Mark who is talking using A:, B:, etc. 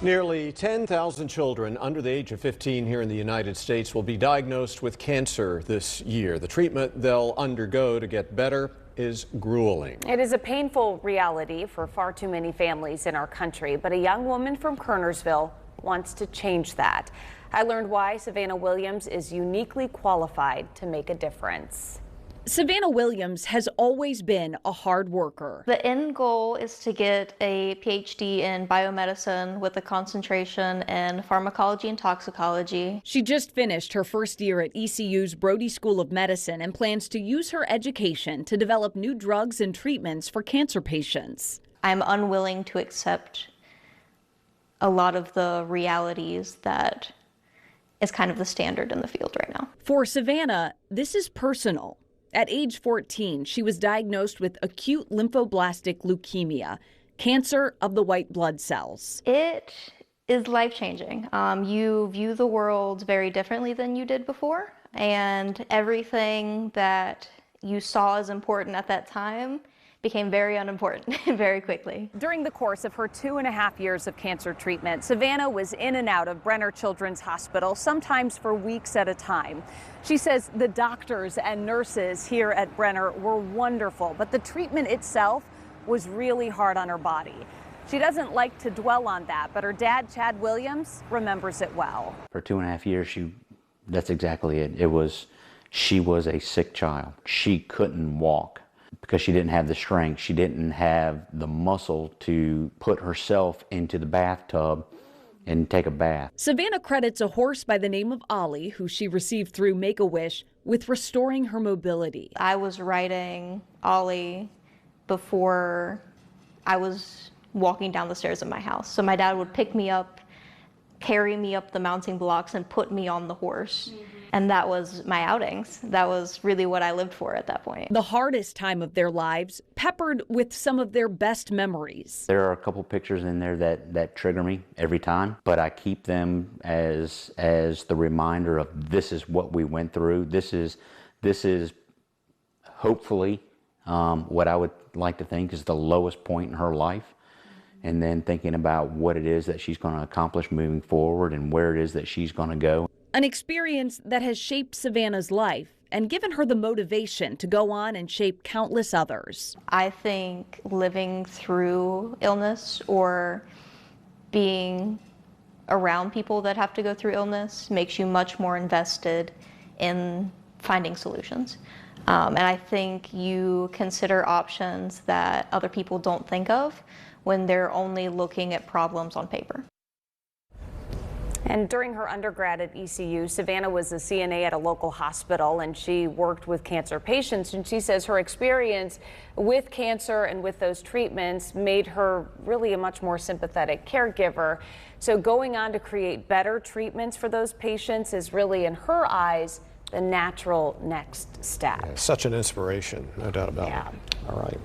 A: Nearly 10,000 children under the age of 15 here in the United States will be diagnosed with cancer this year. The treatment they'll undergo to get better is grueling.
B: It is a painful reality for far too many families in our country, but a young woman from Kernersville wants to change that. I learned why Savannah Williams is uniquely qualified to make a difference.
C: Savannah Williams has always been a hard worker.
D: The end goal is to get a PhD in biomedicine with a concentration in pharmacology and toxicology.
C: She just finished her first year at ECU's Brody School of Medicine and plans to use her education to develop new drugs and treatments for cancer patients.
D: I'm unwilling to accept a lot of the realities that is kind of the standard in the field right now.
C: For Savannah, this is personal. At age 14, she was diagnosed with acute lymphoblastic leukemia, cancer of the white blood cells.
D: It is life-changing. You view the world very differently than you did before, and everything that you saw as important at that time became very unimportant very quickly.
B: During the course of her 2.5 years of cancer treatment, Savannah was in and out of Brenner Children's Hospital, sometimes for weeks at a time. She says the doctors and nurses here at Brenner were wonderful, but the treatment itself was really hard on her body. She doesn't like to dwell on that, but her dad, Chad Williams, remembers it well.
E: For 2.5 years, that's exactly it. She was a sick child. She couldn't walk because she didn't have the strength. She didn't have the muscle to put herself into the bathtub and take a bath.
C: Savannah credits a horse by the name of Ollie, who she received through Make-A-Wish, with restoring her mobility.
D: I was riding Ollie before I was walking down the stairs of my house. So my dad would pick me up, carry me up the mounting blocks, and put me on the horse. And that was my outings. That was really what I lived for at that point.
C: The hardest time of their lives, peppered with some of their best memories.
E: There are a couple pictures in there that trigger me every time, but I keep them as the reminder of this is what we went through. This is hopefully what I would like to think is the lowest point in her life. And then thinking about what it is that she's going to accomplish moving forward and where it is that she's going to go.
C: An experience that has shaped Savannah's life and given her the motivation to go on and shape countless others.
D: I think living through illness or being around people that have to go through illness makes you much more invested in finding solutions. And I think you consider options that other people don't think of when they're only looking at problems on paper.
B: And during her undergrad at ECU, Savannah was a CNA at a local hospital, and she worked with cancer patients. And she says her experience with cancer and with those treatments made her really a much more sympathetic caregiver. So going on to create better treatments for those patients is really, in her eyes, the natural next step.
A: Yeah, such an inspiration, no doubt about it. All right.